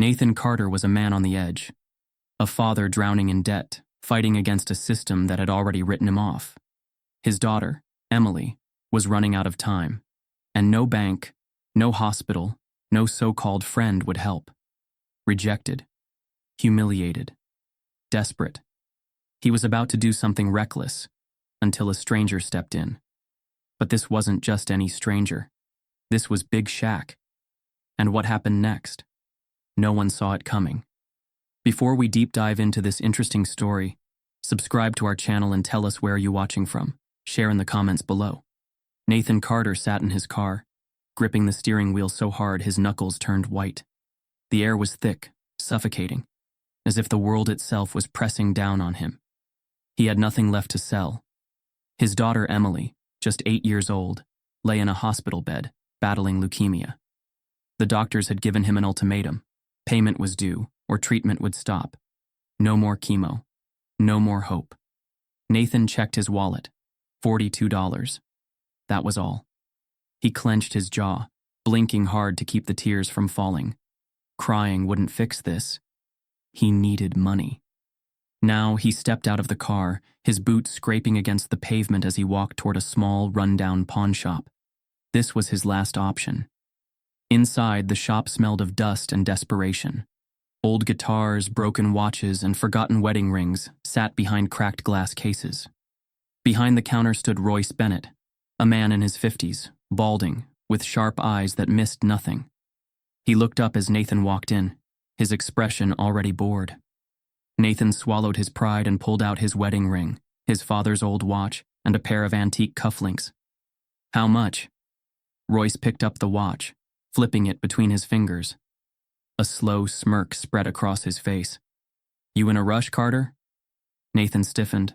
Nathan Carter was a man on the edge, a father drowning in debt, fighting against a system that had already written him off. His daughter, Emily, was running out of time, and no bank, no hospital, no so-called friend would help. Rejected, humiliated, desperate. He was about to do something reckless until a stranger stepped in. But this wasn't just any stranger. This was Big Shaq. And what happened next? No one saw it coming. Before we deep dive into this interesting story, subscribe to our channel and tell us where you're watching from. Share in the comments below. Nathan Carter sat in his car, gripping the steering wheel so hard his knuckles turned white. The air was thick, suffocating, as if the world itself was pressing down on him. He had nothing left to sell. His daughter Emily, just 8 years old, lay in a hospital bed, battling leukemia. The doctors had given him an ultimatum. Payment was due, or treatment would stop. No more chemo. No more hope. Nathan checked his wallet. $42. That was all. He clenched his jaw, blinking hard to keep the tears from falling. Crying wouldn't fix this. He needed money. Now he stepped out of the car, his boots scraping against the pavement as he walked toward a small, run-down pawn shop. This was his last option. Inside, the shop smelled of dust and desperation. Old guitars, broken watches, and forgotten wedding rings sat behind cracked glass cases. Behind the counter stood Royce Bennett, a man in his 50s, balding, with sharp eyes that missed nothing. He looked up as Nathan walked in, his expression already bored. Nathan swallowed his pride and pulled out his wedding ring, his father's old watch, and a pair of antique cufflinks. How much? Royce picked up the watch, flipping it between his fingers. A slow smirk spread across his face. You in a rush, Carter? Nathan stiffened.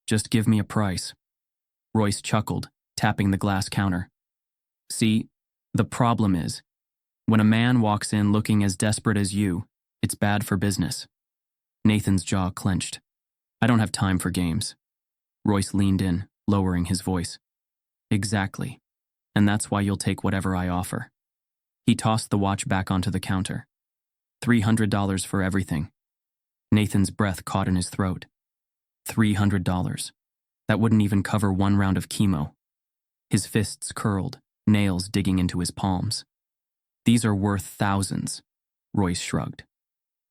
Just give me a price. Royce chuckled, tapping the glass counter. See, the problem is, when a man walks in looking as desperate as you, it's bad for business. Nathan's jaw clenched. I don't have time for games. Royce leaned in, lowering his voice. Exactly. And that's why you'll take whatever I offer. He tossed the watch back onto the counter. $300 for everything. Nathan's breath caught in his throat. $300. That wouldn't even cover one round of chemo. His fists curled, nails digging into his palms. These are worth thousands, Royce shrugged.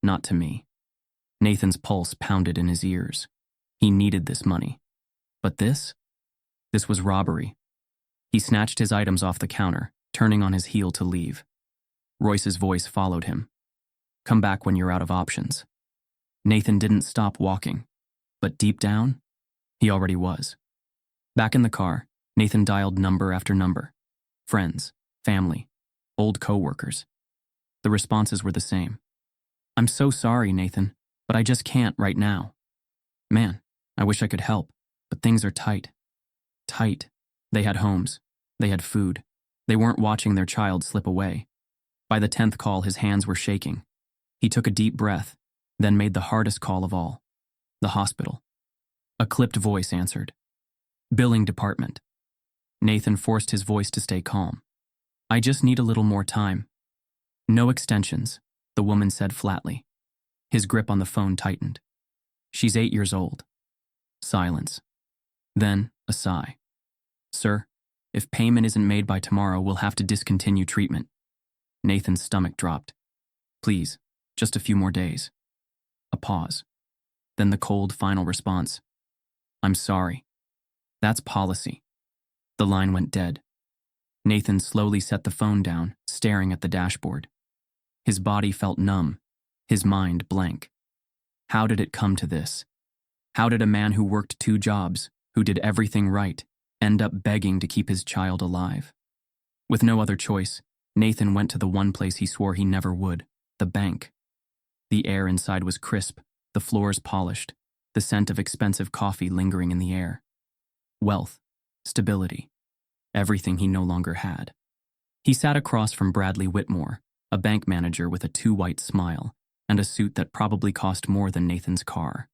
Not to me. Nathan's pulse pounded in his ears. He needed this money. But this? This was robbery. He snatched his items off the counter, turning on his heel to leave. Royce's voice followed him. Come back when you're out of options. Nathan didn't stop walking, but deep down, he already was. Back in the car, Nathan dialed number after number. Friends, family, old co-workers. The responses were the same. I'm so sorry, Nathan, but I just can't right now. Man, I wish I could help, but things are tight. Tight. They had homes. They had food. They weren't watching their child slip away. By the 10th call, his hands were shaking. He took a deep breath, then made the hardest call of all. The hospital. A clipped voice answered. Billing department. Nathan forced his voice to stay calm. I just need a little more time. No extensions, the woman said flatly. His grip on the phone tightened. She's 8 years old. Silence. Then, a sigh. Sir, if payment isn't made by tomorrow, we'll have to discontinue treatment. Nathan's stomach dropped. Please, just a few more days. A pause. Then the cold, final response. I'm sorry. That's policy. The line went dead. Nathan slowly set the phone down, staring at the dashboard. His body felt numb, his mind blank. How did it come to this? How did a man who worked 2 jobs, who did everything right, end up begging to keep his child alive? With no other choice, Nathan went to the one place he swore he never would, the bank. The air inside was crisp, the floors polished, the scent of expensive coffee lingering in the air. Wealth, stability, everything he no longer had. He sat across from Bradley Whitmore, a bank manager with a too white smile and a suit that probably cost more than Nathan's car.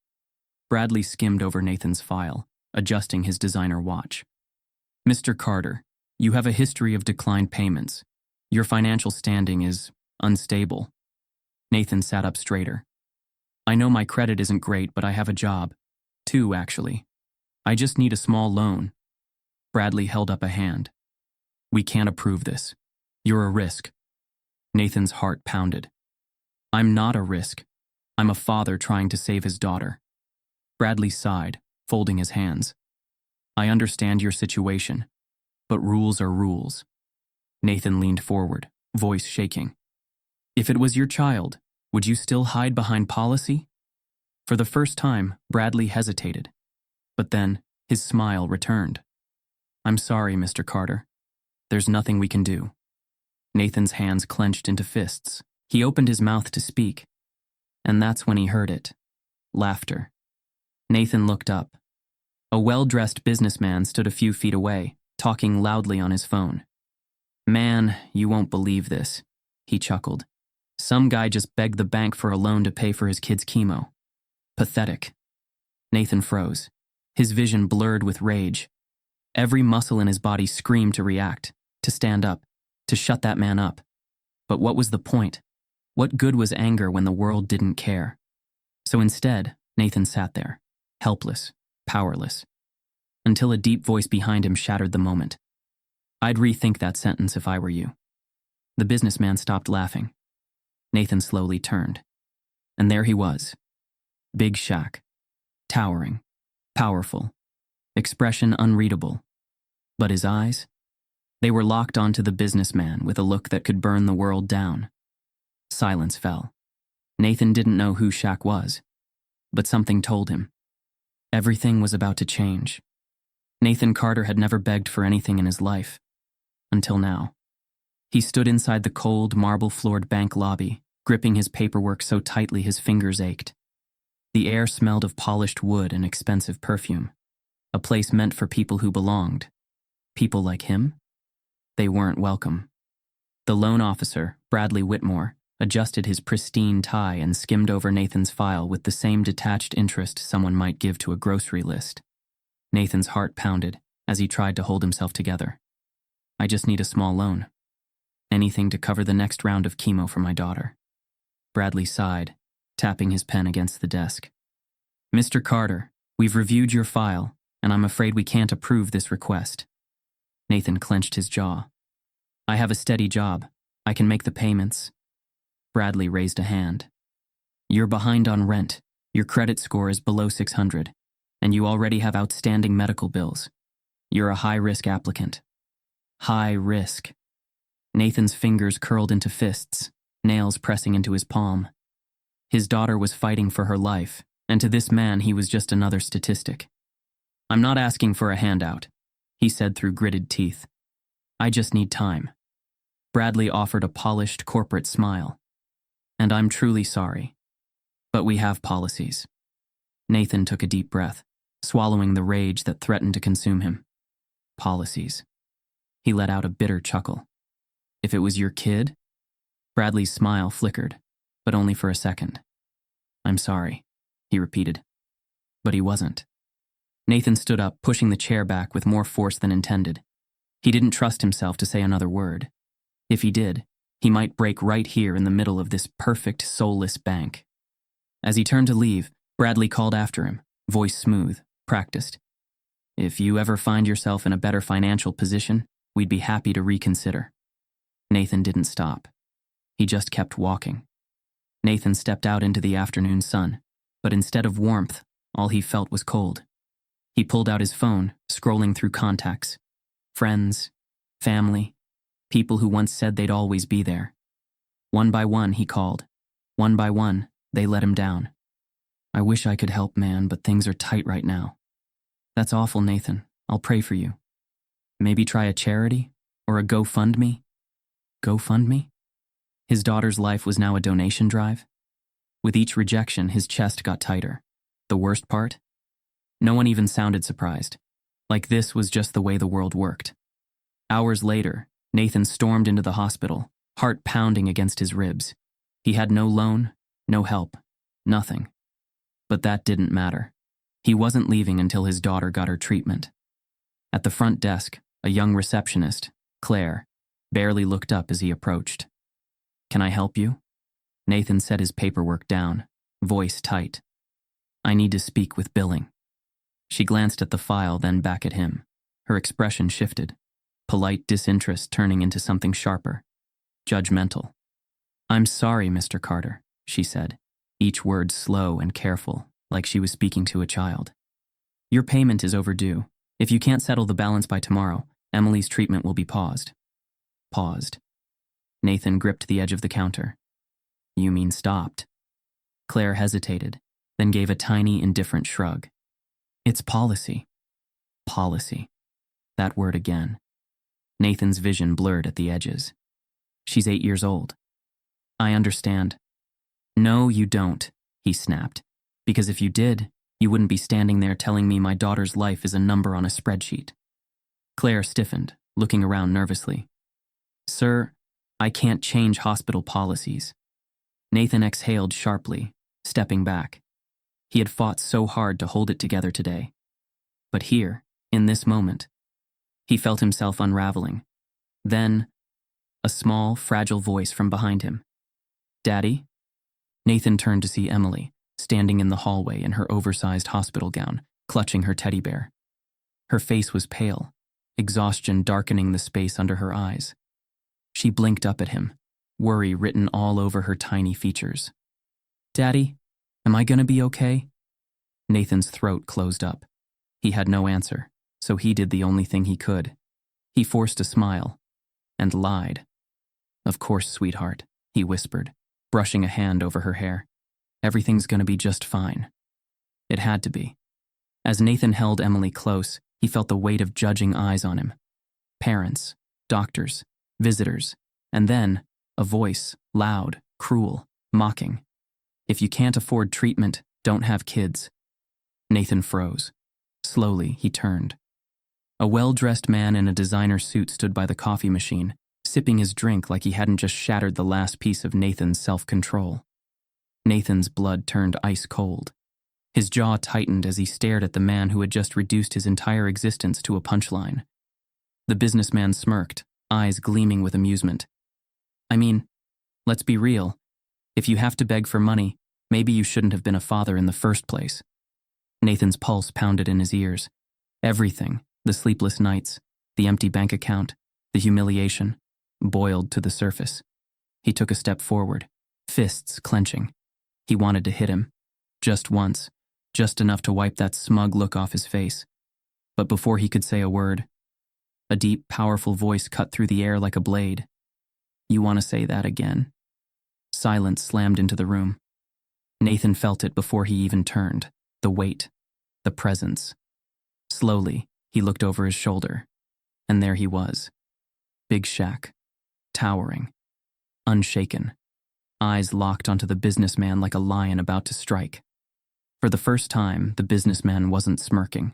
Bradley skimmed over Nathan's file, adjusting his designer watch. Mr. Carter, you have a history of declined payments. Your financial standing is unstable. Nathan sat up straighter. I know my credit isn't great, but I have a job. 2, actually. I just need a small loan. Bradley held up a hand. We can't approve this. You're a risk. Nathan's heart pounded. I'm not a risk. I'm a father trying to save his daughter. Bradley sighed, folding his hands. I understand your situation, but rules are rules. Nathan leaned forward, voice shaking. If it was your child, would you still hide behind policy? For the first time, Bradley hesitated. But then, his smile returned. I'm sorry, Mr. Carter. There's nothing we can do. Nathan's hands clenched into fists. He opened his mouth to speak. And that's when he heard it. Laughter. Nathan looked up. A well-dressed businessman stood a few feet away, talking loudly on his phone. Man, you won't believe this, he chuckled. Some guy just begged the bank for a loan to pay for his kid's chemo. Pathetic. Nathan froze, his vision blurred with rage. Every muscle in his body screamed to react, to stand up, to shut that man up. But what was the point? What good was anger when the world didn't care? So instead, Nathan sat there, helpless, powerless, until a deep voice behind him shattered the moment. I'd rethink that sentence if I were you. The businessman stopped laughing. Nathan slowly turned. And there he was. Big Shaq. Towering. Powerful. Expression unreadable. But his eyes? They were locked onto the businessman with a look that could burn the world down. Silence fell. Nathan didn't know who Shaq was, but something told him. Everything was about to change. Nathan Carter had never begged for anything in his life. Until now. He stood inside the cold, marble-floored bank lobby, gripping his paperwork so tightly his fingers ached. The air smelled of polished wood and expensive perfume. A place meant for people who belonged. People like him? They weren't welcome. The loan officer, Bradley Whitmore, adjusted his pristine tie and skimmed over Nathan's file with the same detached interest someone might give to a grocery list. Nathan's heart pounded as he tried to hold himself together. I just need a small loan. Anything to cover the next round of chemo for my daughter. Bradley sighed, tapping his pen against the desk. Mr. Carter, we've reviewed your file, and I'm afraid we can't approve this request. Nathan clenched his jaw. I have a steady job. I can make the payments. Bradley raised a hand. You're behind on rent. Your credit score is below 600, and you already have outstanding medical bills. You're a high-risk applicant. High risk. Nathan's fingers curled into fists, nails pressing into his palm. His daughter was fighting for her life, and to this man he was just another statistic. I'm not asking for a handout, he said through gritted teeth. I just need time. Bradley offered a polished corporate smile. And I'm truly sorry. But we have policies. Nathan took a deep breath, swallowing the rage that threatened to consume him. Policies. He let out a bitter chuckle. If it was your kid? Bradley's smile flickered, but only for a second. I'm sorry, he repeated. But he wasn't. Nathan stood up, pushing the chair back with more force than intended. He didn't trust himself to say another word. If he did, he might break right here in the middle of this perfect, soulless bank. As he turned to leave, Bradley called after him, voice smooth, practiced. If you ever find yourself in a better financial position, we'd be happy to reconsider. Nathan didn't stop. He just kept walking. Nathan stepped out into the afternoon sun, but instead of warmth, all he felt was cold. He pulled out his phone, scrolling through contacts. Friends, family, people who once said they'd always be there. One by one, he called. One by one, they let him down. I wish I could help, man, but things are tight right now. That's awful, Nathan. I'll pray for you. Maybe try a charity? Or a GoFundMe? GoFundMe? His daughter's life was now a donation drive. With each rejection, his chest got tighter. The worst part? No one even sounded surprised. Like this was just the way the world worked. Hours later, Nathan stormed into the hospital, heart pounding against his ribs. He had no loan, no help, nothing. But that didn't matter. He wasn't leaving until his daughter got her treatment. At the front desk, a young receptionist, Claire, barely looked up as he approached. Can I help you? Nathan set his paperwork down, voice tight. I need to speak with billing. She glanced at the file, then back at him. Her expression shifted, polite disinterest turning into something sharper, judgmental. I'm sorry, Mr. Carter, she said, each word slow and careful, like she was speaking to a child. Your payment is overdue. If you can't settle the balance by tomorrow, Emily's treatment will be paused. Paused. Nathan gripped the edge of the counter. You mean stopped? Claire hesitated, then gave a tiny, indifferent shrug. It's policy. Policy. That word again. Nathan's vision blurred at the edges. She's 8 years old. I understand. No, you don't, he snapped. Because if you did, you wouldn't be standing there telling me my daughter's life is a number on a spreadsheet. Claire stiffened, looking around nervously. Sir, I can't change hospital policies. Nathan exhaled sharply, stepping back. He had fought so hard to hold it together today. But here, in this moment, he felt himself unraveling. Then, a small, fragile voice from behind him. Daddy? Nathan turned to see Emily, standing in the hallway in her oversized hospital gown, clutching her teddy bear. Her face was pale, exhaustion darkening the space under her eyes. She blinked up at him, worry written all over her tiny features. Daddy, am I gonna be okay? Nathan's throat closed up. He had no answer, so he did the only thing he could. He forced a smile, and lied. Of course, sweetheart, he whispered, brushing a hand over her hair. Everything's gonna be just fine. It had to be. As Nathan held Emily close, he felt the weight of judging eyes on him. Parents, doctors, visitors, and then a voice, loud, cruel, mocking. If you can't afford treatment, don't have kids. Nathan froze. Slowly, he turned. A well-dressed man in a designer suit stood by the coffee machine, sipping his drink like he hadn't just shattered the last piece of Nathan's self-control. Nathan's blood turned ice cold. His jaw tightened as he stared at the man who had just reduced his entire existence to a punchline. The businessman smirked, eyes gleaming with amusement. I mean, let's be real. If you have to beg for money, maybe you shouldn't have been a father in the first place. Nathan's pulse pounded in his ears. Everything, the sleepless nights, the empty bank account, the humiliation, boiled to the surface. He took a step forward, fists clenching. He wanted to hit him. Just once, just enough to wipe that smug look off his face. But before he could say a word, a deep, powerful voice cut through the air like a blade. You want to say that again? Silence slammed into the room. Nathan felt it before he even turned. The weight, the presence. Slowly, he looked over his shoulder, and there he was. Big Shaq, towering, unshaken, eyes locked onto the businessman like a lion about to strike. For the first time, the businessman wasn't smirking.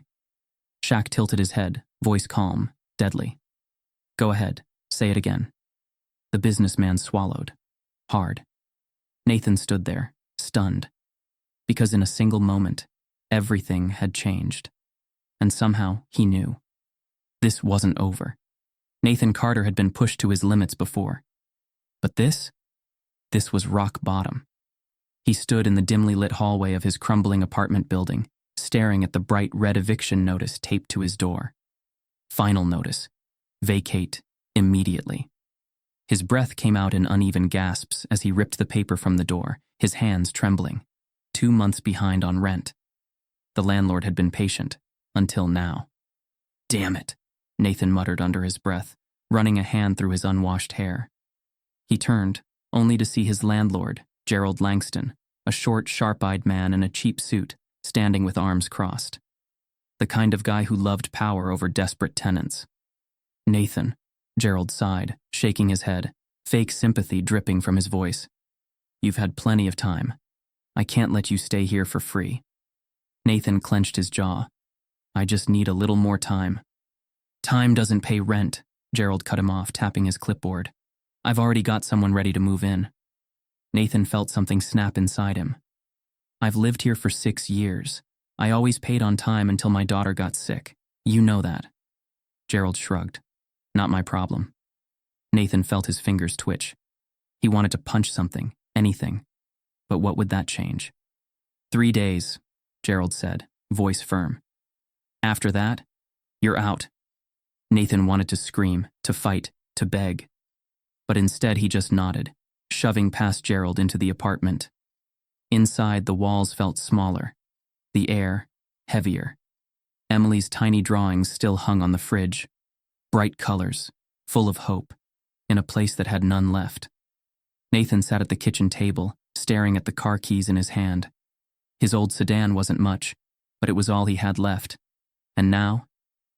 Shaq tilted his head, voice calm, deadly. Go ahead, say it again. The businessman swallowed, hard. Nathan stood there, stunned, because in a single moment, everything had changed. And somehow, he knew. This wasn't over. Nathan Carter had been pushed to his limits before. But this was rock bottom. He stood in the dimly lit hallway of his crumbling apartment building, staring at the bright red eviction notice taped to his door. Final notice. Vacate immediately. His breath came out in uneven gasps as he ripped the paper from the door, his hands trembling. 2 months behind on rent. The landlord had been patient, until now. Damn it, Nathan muttered under his breath, running a hand through his unwashed hair. He turned, only to see his landlord, Gerald Langston, a short, sharp-eyed man in a cheap suit, standing with arms crossed. The kind of guy who loved power over desperate tenants. Nathan, Gerald sighed, shaking his head, fake sympathy dripping from his voice. You've had plenty of time. I can't let you stay here for free. Nathan clenched his jaw. I just need a little more time. Time doesn't pay rent, Gerald cut him off, tapping his clipboard. I've already got someone ready to move in. Nathan felt something snap inside him. I've lived here for 6 years. I always paid on time until my daughter got sick. You know that. Gerald shrugged. Not my problem. Nathan felt his fingers twitch. He wanted to punch something, anything. But what would that change? 3 days, Gerald said, voice firm. After that, you're out. Nathan wanted to scream, to fight, to beg. But instead he just nodded, shoving past Gerald into the apartment. Inside, the walls felt smaller, the air heavier. Emily's tiny drawings still hung on the fridge, bright colors, full of hope, in a place that had none left. Nathan sat at the kitchen table, staring at the car keys in his hand. His old sedan wasn't much, but it was all he had left, and now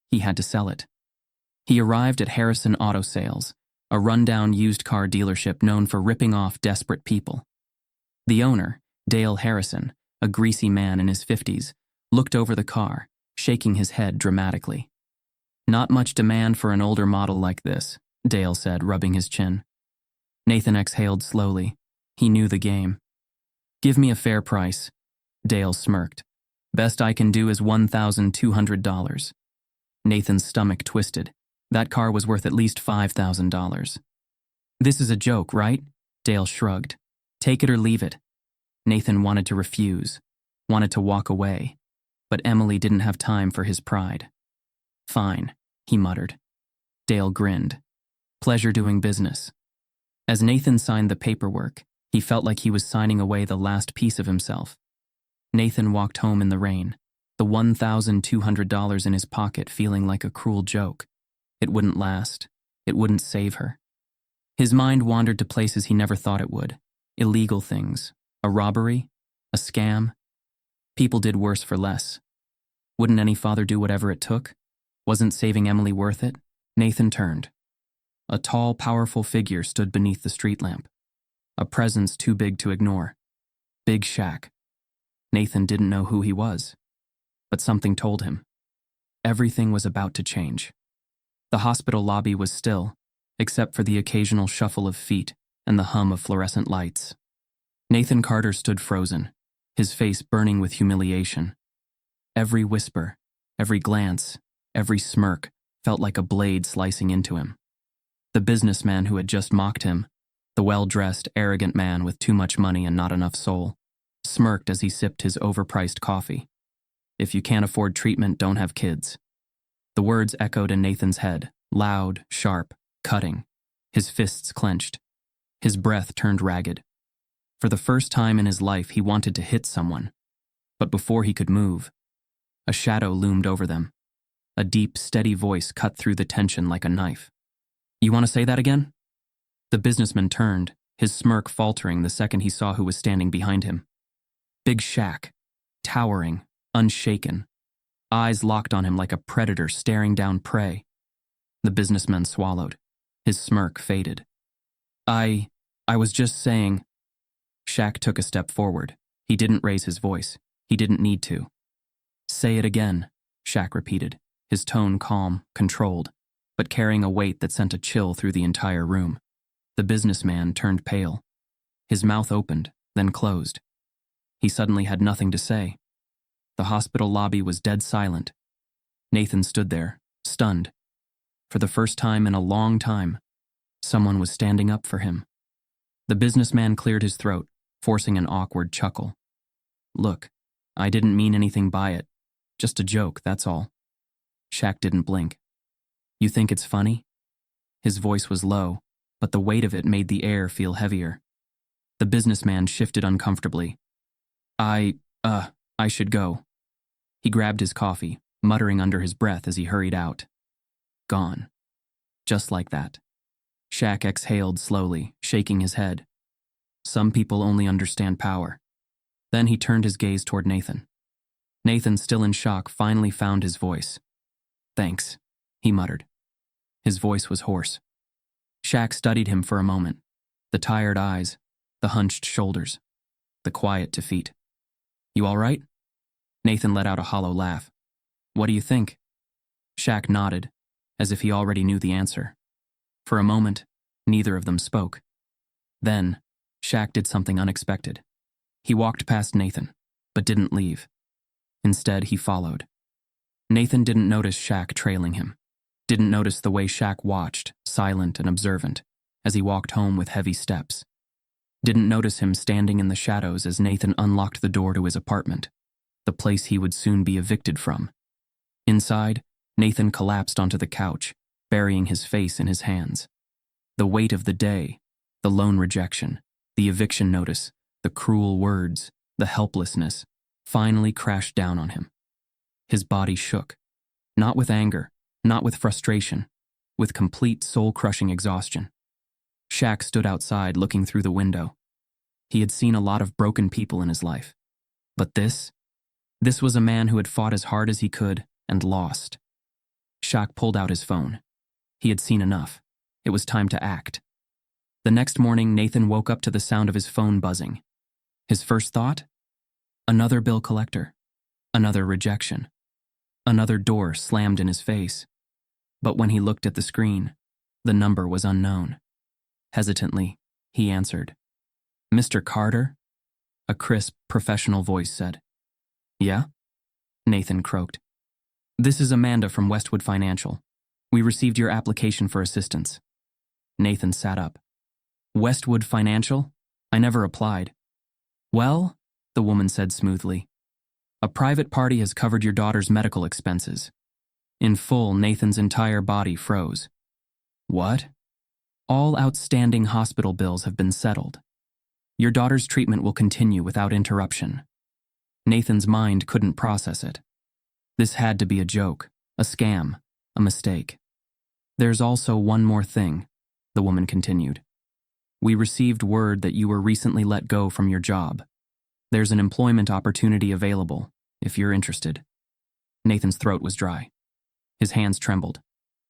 he had to sell it. He arrived at Harrison Auto Sales, a rundown used car dealership known for ripping off desperate people. The owner, Dale Harrison, a greasy man in his 50s, looked over the car, shaking his head dramatically. Not much demand for an older model like this, Dale said, rubbing his chin. Nathan exhaled slowly. He knew the game. Give me a fair price, Dale smirked. Best I can do is $1,200. Nathan's stomach twisted. That car was worth at least $5,000. This is a joke, right? Dale shrugged. Take it or leave it. Nathan wanted to refuse, wanted to walk away, but Emily didn't have time for his pride. Fine, he muttered. Dale grinned. Pleasure doing business. As Nathan signed the paperwork, he felt like he was signing away the last piece of himself. Nathan walked home in the rain, the $1,200 in his pocket feeling like a cruel joke. It wouldn't last. It wouldn't save her. His mind wandered to places he never thought it would. Illegal things. A robbery? A scam? People did worse for less. Wouldn't any father do whatever it took? Wasn't saving Emily worth it? Nathan turned. A tall, powerful figure stood beneath the street lamp. A presence too big to ignore. Big Shaq. Nathan didn't know who he was, but something told him. Everything was about to change. The hospital lobby was still, except for the occasional shuffle of feet and the hum of fluorescent lights. Nathan Carter stood frozen, his face burning with humiliation. Every whisper, every glance, every smirk felt like a blade slicing into him. The businessman who had just mocked him, the well-dressed, arrogant man with too much money and not enough soul, smirked as he sipped his overpriced coffee. If you can't afford treatment, don't have kids. The words echoed in Nathan's head, loud, sharp, cutting. His fists clenched. His breath turned ragged. For the first time in his life, he wanted to hit someone. But before he could move, a shadow loomed over them. A deep, steady voice cut through the tension like a knife. You want to say that again? The businessman turned, his smirk faltering the second he saw who was standing behind him. Big Shaq, towering, unshaken, eyes locked on him like a predator staring down prey. The businessman swallowed. His smirk faded. I was just saying. Shaq took a step forward. He didn't raise his voice. He didn't need to. Say it again, Shaq repeated, his tone calm, controlled, but carrying a weight that sent a chill through the entire room. The businessman turned pale. His mouth opened, then closed. He suddenly had nothing to say. The hospital lobby was dead silent. Nathan stood there, stunned. For the first time in a long time, someone was standing up for him. The businessman cleared his throat, forcing an awkward chuckle. Look, I didn't mean anything by it. Just a joke, that's all. Shaq didn't blink. You think it's funny? His voice was low, but the weight of it made the air feel heavier. The businessman shifted uncomfortably. I should go. He grabbed his coffee, muttering under his breath as he hurried out. Gone. Just like that. Shaq exhaled slowly, shaking his head. Some people only understand power. Then he turned his gaze toward Nathan. Nathan, still in shock, finally found his voice. Thanks, he muttered. His voice was hoarse. Shaq studied him for a moment. The tired eyes, the hunched shoulders, the quiet defeat. You all right? Nathan let out a hollow laugh. What do you think? Shaq nodded, as if he already knew the answer. For a moment, neither of them spoke. Then, Shaq did something unexpected. He walked past Nathan, but didn't leave. Instead, he followed. Nathan didn't notice Shaq trailing him, didn't notice the way Shaq watched, silent and observant, as he walked home with heavy steps. Didn't notice him standing in the shadows as Nathan unlocked the door to his apartment, the place he would soon be evicted from. Inside, Nathan collapsed onto the couch, burying his face in his hands. The weight of the day, the lone rejection, the eviction notice, the cruel words, the helplessness, finally crashed down on him. His body shook, not with anger, not with frustration, with complete soul-crushing exhaustion. Shaq stood outside looking through the window. He had seen a lot of broken people in his life. But this was a man who had fought as hard as he could and lost. Shaq pulled out his phone. He had seen enough. It was time to act. The next morning, Nathan woke up to the sound of his phone buzzing. His first thought? Another bill collector. Another rejection. Another door slammed in his face. But when he looked at the screen, the number was unknown. Hesitantly, he answered. "Mr. Carter?" A crisp, professional voice said. "Yeah?" Nathan croaked. "This is Amanda from Westwood Financial. We received your application for assistance." Nathan sat up. "Westwood Financial? I never applied." "Well," the woman said smoothly, "a private party has covered your daughter's medical expenses." In full, Nathan's entire body froze. "What?" "All outstanding hospital bills have been settled. Your daughter's treatment will continue without interruption." Nathan's mind couldn't process it. This had to be a joke, a scam, a mistake. "There's also one more thing," the woman continued. "We received word that you were recently let go from your job. There's an employment opportunity available, if you're interested." Nathan's throat was dry. His hands trembled.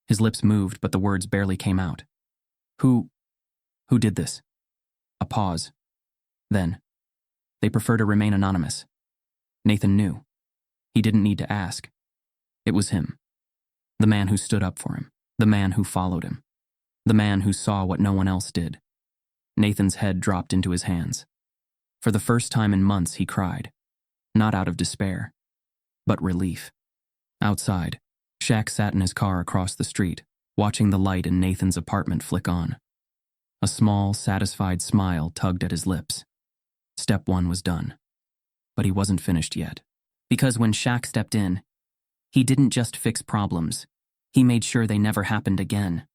His lips moved, but the words barely came out. Who did this?" A pause. Then, "They prefer to remain anonymous." Nathan knew. He didn't need to ask. It was him. The man who stood up for him. The man who followed him. The man who saw what no one else did. Nathan's head dropped into his hands. For the first time in months, he cried. Not out of despair, but relief. Outside, Shaq sat in his car across the street, watching the light in Nathan's apartment flick on. A small, satisfied smile tugged at his lips. Step one was done. But he wasn't finished yet. Because when Shaq stepped in, he didn't just fix problems. He made sure they never happened again.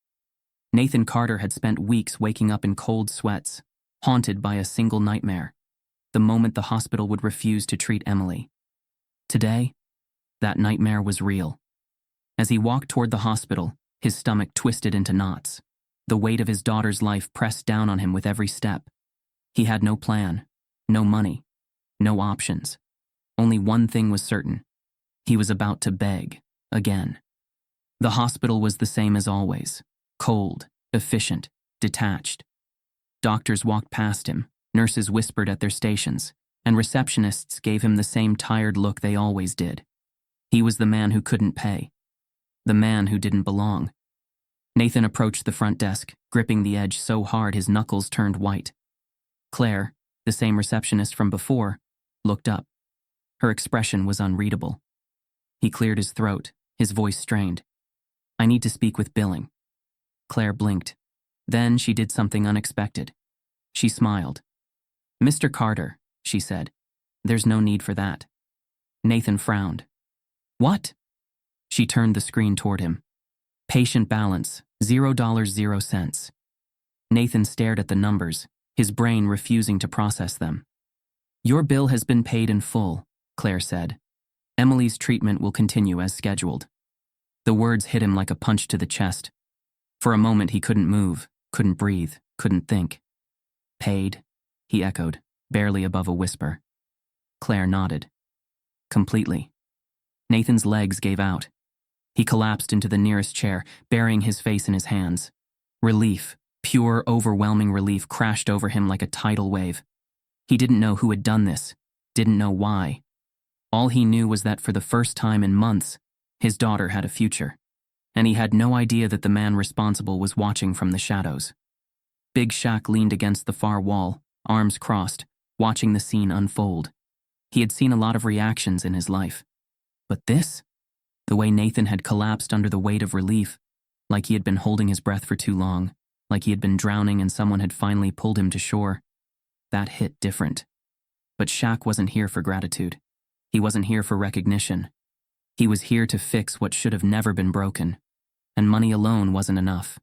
Nathan Carter had spent weeks waking up in cold sweats, haunted by a single nightmare: the moment the hospital would refuse to treat Emily. Today, that nightmare was real. As he walked toward the hospital, his stomach twisted into knots. The weight of his daughter's life pressed down on him with every step. He had no plan, no money, no options. Only one thing was certain. He was about to beg, again. The hospital was the same as always: cold, efficient, detached. Doctors walked past him, nurses whispered at their stations, and receptionists gave him the same tired look they always did. He was the man who couldn't pay. The man who didn't belong. Nathan approached the front desk, gripping the edge so hard his knuckles turned white. Claire, the same receptionist from before, looked up. Her expression was unreadable. He cleared his throat, his voice strained. "I need to speak with billing." Claire blinked. Then she did something unexpected. She smiled. "Mr. Carter," she said, "there's no need for that." Nathan frowned. "What?" She turned the screen toward him. "Patient balance, $0.00." Nathan stared at the numbers, his brain refusing to process them. "Your bill has been paid in full," Claire said. "Emily's treatment will continue as scheduled." The words hit him like a punch to the chest. For a moment he couldn't move, couldn't breathe, couldn't think. "Paid?" he echoed, barely above a whisper. Claire nodded. "Completely." Nathan's legs gave out. He collapsed into the nearest chair, burying his face in his hands. Relief, pure, overwhelming relief, crashed over him like a tidal wave. He didn't know who had done this, didn't know why. All he knew was that for the first time in months, his daughter had a future, and he had no idea that the man responsible was watching from the shadows. Big Shaq leaned against the far wall, arms crossed, watching the scene unfold. He had seen a lot of reactions in his life. But this? The way Nathan had collapsed under the weight of relief, like he had been holding his breath for too long, like he had been drowning and someone had finally pulled him to shore. That hit different. But Shaq wasn't here for gratitude. He wasn't here for recognition. He was here to fix what should have never been broken. And money alone wasn't enough.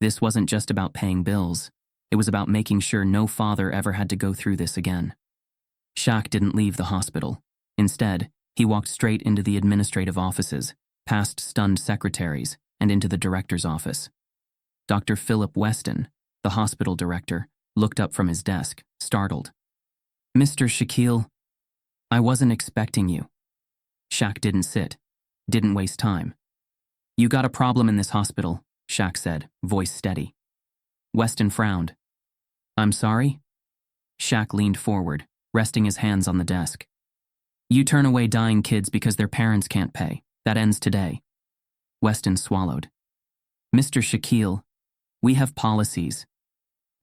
This wasn't just about paying bills. It was about making sure no father ever had to go through this again. Shaq didn't leave the hospital. Instead, he walked straight into the administrative offices, past stunned secretaries, and into the director's office. Dr. Philip Weston, the hospital director, looked up from his desk, startled. "Mr. Shaquille, I wasn't expecting you." Shaq didn't sit, didn't waste time. "You got a problem in this hospital," Shaq said, voice steady. Weston frowned. "I'm sorry?" Shaq leaned forward, resting his hands on the desk. "You turn away dying kids because their parents can't pay. That ends today." Weston swallowed. "Mr. Shaquille, we have policies."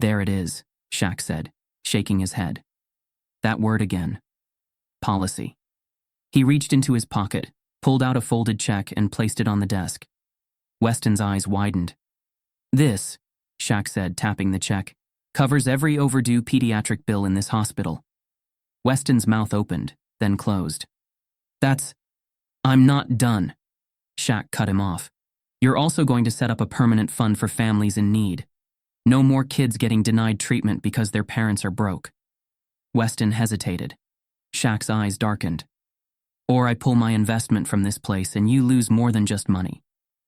"There it is," Shaq said, shaking his head. That word again. Policy. He reached into his pocket, pulled out a folded check, and placed it on the desk. Weston's eyes widened. "This," Shaq said, tapping the check, "covers every overdue pediatric bill in this hospital." Weston's mouth opened, then closed. I'm not done." Shaq cut him off. "You're also going to set up a permanent fund for families in need. No more kids getting denied treatment because their parents are broke." Weston hesitated. Shaq's eyes darkened. "Or I pull my investment from this place and you lose more than just money.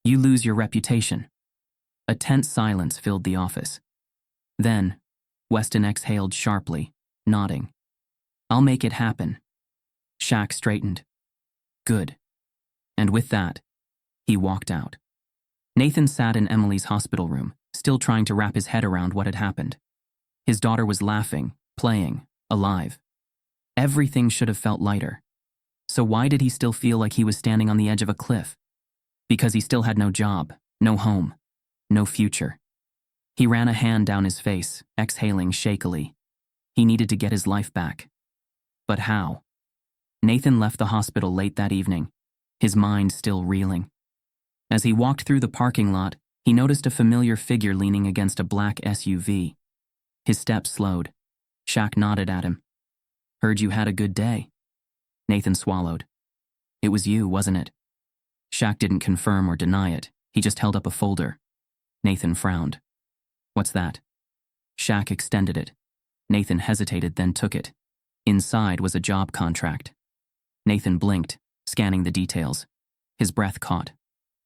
You lose your reputation." A tense silence filled the office. Then, Weston exhaled sharply, nodding. "I'll make it happen." Shaq straightened. "Good." And with that, he walked out. Nathan sat in Emily's hospital room, still trying to wrap his head around what had happened. His daughter was laughing, playing, alive. Everything should have felt lighter. So why did he still feel like he was standing on the edge of a cliff? Because he still had no job, no home, no future. He ran a hand down his face, exhaling shakily. He needed to get his life back. But how? Nathan left the hospital late that evening, his mind still reeling. As he walked through the parking lot, he noticed a familiar figure leaning against a black SUV. His steps slowed. Shaq nodded at him. "Heard you had a good day." Nathan swallowed. "It was you, wasn't it?" Shaq didn't confirm or deny it. He just held up a folder. Nathan frowned. "What's that?" Shaq extended it. Nathan hesitated, then took it. Inside was a job contract. Nathan blinked, scanning the details. His breath caught.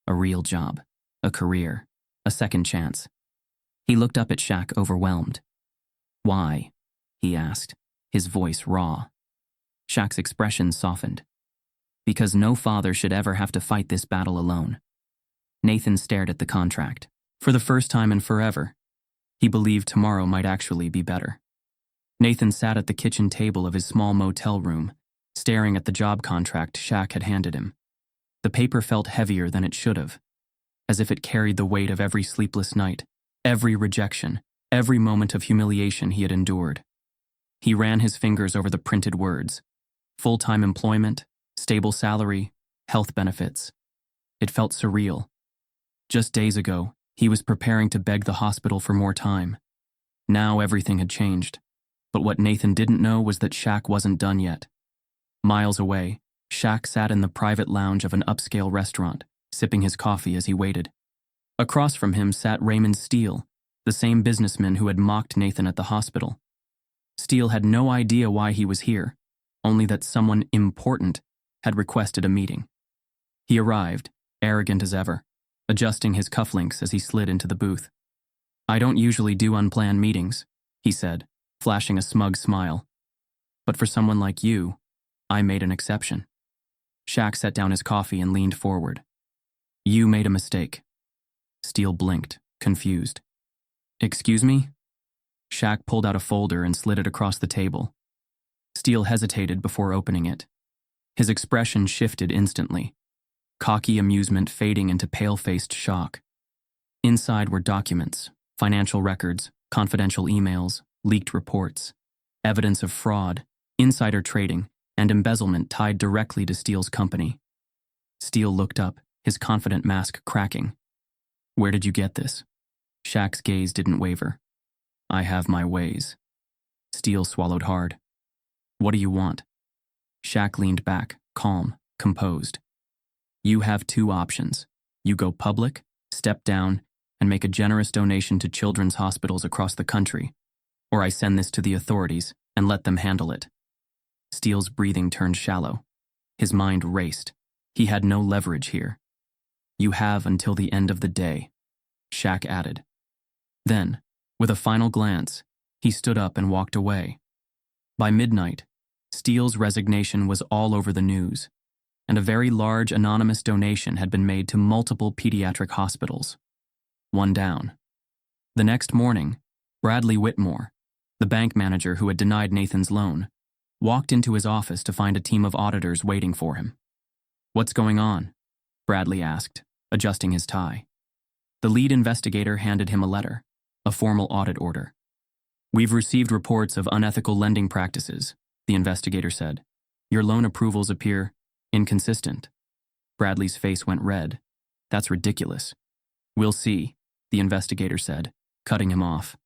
A real job, a career, a second chance. He looked up at Shaq, overwhelmed. "Why?" he asked, his voice raw. Shaq's expression softened. "Because no father should ever have to fight this battle alone." Nathan stared at the contract. For the first time in forever, he believed tomorrow might actually be better. Nathan sat at the kitchen table of his small motel room, staring at the job contract Shaq had handed him. The paper felt heavier than it should have, as if it carried the weight of every sleepless night, every rejection, every moment of humiliation he had endured. He ran his fingers over the printed words. Full-time employment, stable salary, health benefits. It felt surreal. Just days ago, he was preparing to beg the hospital for more time. Now everything had changed. But what Nathan didn't know was that Shaq wasn't done yet. Miles away, Shaq sat in the private lounge of an upscale restaurant, sipping his coffee as he waited. Across from him sat Raymond Steele, the same businessman who had mocked Nathan at the hospital. Steele had no idea why he was here, only that someone important had requested a meeting. He arrived, arrogant as ever, adjusting his cufflinks as he slid into the booth. "I don't usually do unplanned meetings," he said, flashing a smug smile. "But for someone like you, I made an exception." Shaq set down his coffee and leaned forward. "You made a mistake." Steele blinked, confused. "Excuse me?" Shaq pulled out a folder and slid it across the table. Steele hesitated before opening it. His expression shifted instantly, cocky amusement fading into pale-faced shock. Inside were documents, financial records, confidential emails, leaked reports, evidence of fraud, insider trading, and embezzlement tied directly to Steele's company. Steele looked up, his confident mask cracking. "Where did you get this?" Shaq's gaze didn't waver. "I have my ways." Steele swallowed hard. What do you want? Shaq leaned back, calm, composed. You have two options. You go public, step down, and make a generous donation to children's hospitals across the country, or I send this to the authorities and let them handle it. Steele's breathing turned shallow. His mind raced. He had no leverage here. You have until the end of the day, Shaq added. Then, with a final glance, he stood up and walked away. By midnight, Steele's resignation was all over the news, and a very large anonymous donation had been made to multiple pediatric hospitals. One down. The next morning, Bradley Whitmore, the bank manager who had denied Nathan's loan, walked into his office to find a team of auditors waiting for him. What's going on? Bradley asked, adjusting his tie. The lead investigator handed him a letter, a formal audit order. We've received reports of unethical lending practices, the investigator said. Your loan approvals appear inconsistent. Bradley's face went red. That's ridiculous. We'll see, the investigator said, cutting him off.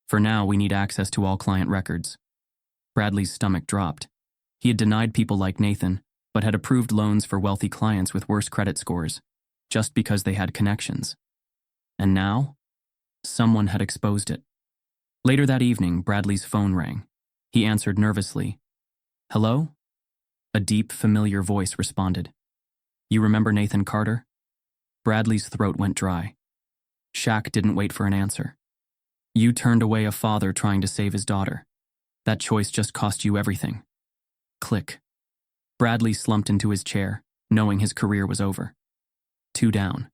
For now, we need access to all client records. Bradley's stomach dropped. He had denied people like Nathan, but had approved loans for wealthy clients with worse credit scores, just because they had connections. And now, someone had exposed it. Later that evening, Bradley's phone rang. He answered nervously. Hello? A deep, familiar voice responded. You remember Nathan Carter? Bradley's throat went dry. Shaq didn't wait for an answer. You turned away a father trying to save his daughter. That choice just cost you everything. Click. Bradley slumped into his chair, knowing his career was over. Two down.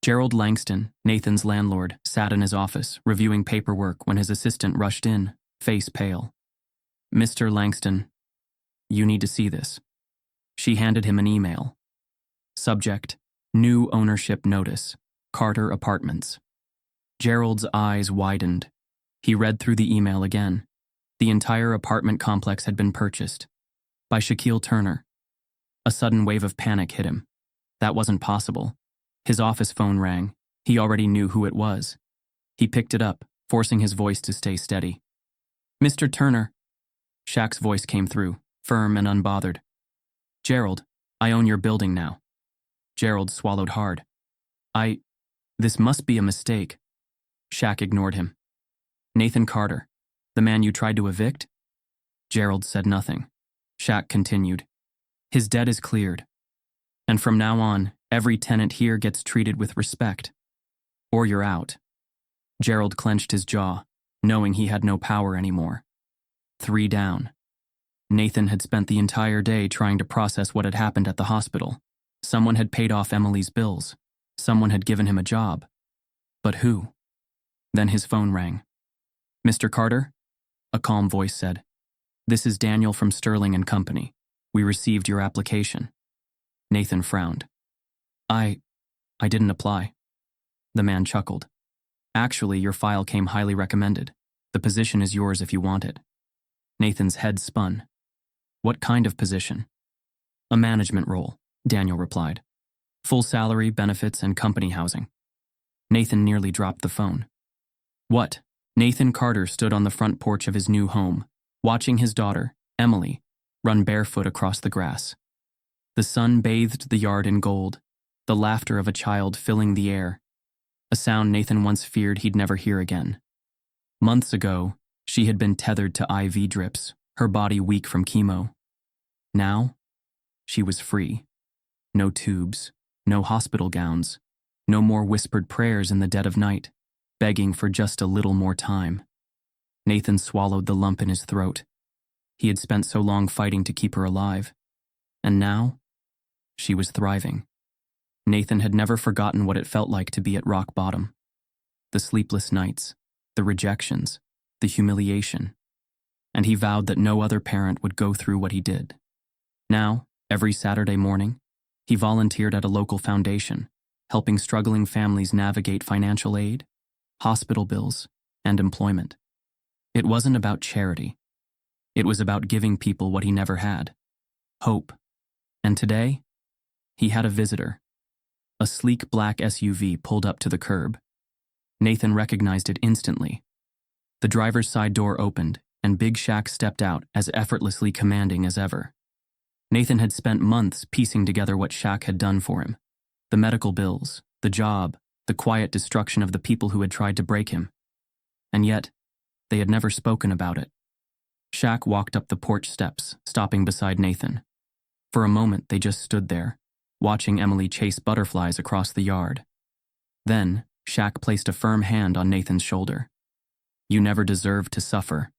Gerald Langston, Nathan's landlord, sat in his office, reviewing paperwork when his assistant rushed in, face pale. Mr. Langston, you need to see this. She handed him an email. Subject, New Ownership Notice, Carter Apartments. Gerald's eyes widened. He read through the email again. The entire apartment complex had been purchased. By Shaquille Turner. A sudden wave of panic hit him. That wasn't possible. His office phone rang. He already knew who it was. He picked it up, forcing his voice to stay steady. Mr. Turner. Shaq's voice came through, firm and unbothered. Gerald, I own your building now. Gerald swallowed hard. This must be a mistake. Shaq ignored him. Nathan Carter, the man you tried to evict? Gerald said nothing. Shaq continued. His debt is cleared. And from now on, every tenant here gets treated with respect. Or you're out. Gerald clenched his jaw, knowing he had no power anymore. Three down. Nathan had spent the entire day trying to process what had happened at the hospital. Someone had paid off Emily's bills. Someone had given him a job. But who? Then his phone rang. Mr. Carter? A calm voice said. This is Daniel from Sterling and Company. We received your application. Nathan frowned. I didn't apply. The man chuckled. Actually, your file came highly recommended. The position is yours if you want it. Nathan's head spun. What kind of position? A management role, Daniel replied. Full salary, benefits, and company housing. Nathan nearly dropped the phone. What? Nathan Carter stood on the front porch of his new home, watching his daughter, Emily, run barefoot across the grass. The sun bathed the yard in gold, the laughter of a child filling the air, a sound Nathan once feared he'd never hear again. Months ago, she had been tethered to IV drips, her body weak from chemo. Now, she was free. No tubes, no hospital gowns, no more whispered prayers in the dead of night, begging for just a little more time. Nathan swallowed the lump in his throat. He had spent so long fighting to keep her alive. And now, she was thriving. Nathan had never forgotten what it felt like to be at rock bottom. The sleepless nights, the rejections, the humiliation. And he vowed that no other parent would go through what he did. Now, every Saturday morning, he volunteered at a local foundation, helping struggling families navigate financial aid, hospital bills, and employment. It wasn't about charity. It was about giving people what he never had, hope. And today, he had a visitor. A sleek black SUV pulled up to the curb. Nathan recognized it instantly. The driver's side door opened, and Big Shaq stepped out as effortlessly commanding as ever. Nathan had spent months piecing together what Shaq had done for him. The medical bills, the job, the quiet destruction of the people who had tried to break him. And yet, they had never spoken about it. Shaq walked up the porch steps, stopping beside Nathan. For a moment, they just stood there, watching Emily chase butterflies across the yard. Then, Shaq placed a firm hand on Nathan's shoulder. "You never deserved to suffer,"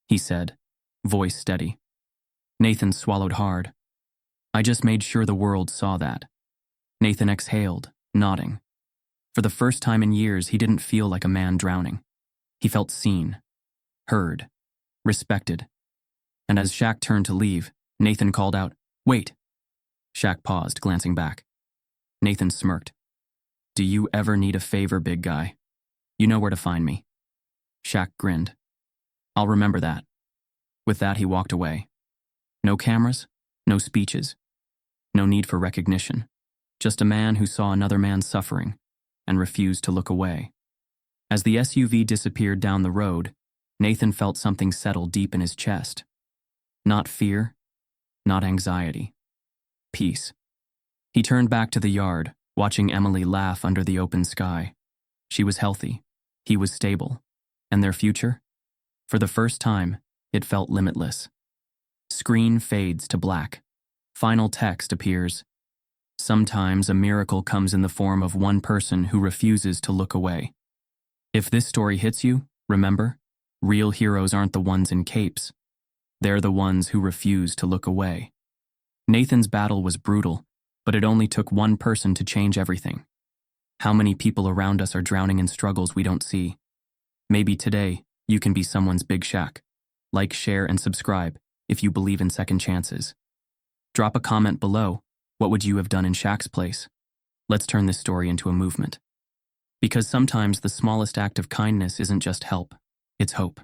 he said, voice steady. Nathan swallowed hard. "I just made sure the world saw that." Nathan exhaled, nodding. For the first time in years, he didn't feel like a man drowning. He felt seen, heard, respected. And as Shaq turned to leave, Nathan called out, "Wait." Shaq paused, glancing back. Nathan smirked. "Do you ever need a favor, big guy? You know where to find me." Shaq grinned. "I'll remember that." With that, he walked away. No cameras, no speeches, no need for recognition. Just a man who saw another man suffering and refused to look away. As the SUV disappeared down the road, Nathan felt something settle deep in his chest. Not fear, not anxiety. Peace. He turned back to the yard, watching Emily laugh under the open sky. She was healthy, he was stable, and their future? For the first time, it felt limitless. Screen fades to black. Final text appears. Sometimes a miracle comes in the form of one person who refuses to look away. If this story hits you, remember, real heroes aren't the ones in capes. They're the ones who refuse to look away. Nathan's battle was brutal, but it only took one person to change everything. How many people around us are drowning in struggles we don't see? Maybe today, you can be someone's Big Shaq. Like, share, and subscribe if you believe in second chances. Drop a comment below. What would you have done in Shaq's place? Let's turn this story into a movement. Because sometimes the smallest act of kindness isn't just help, it's hope.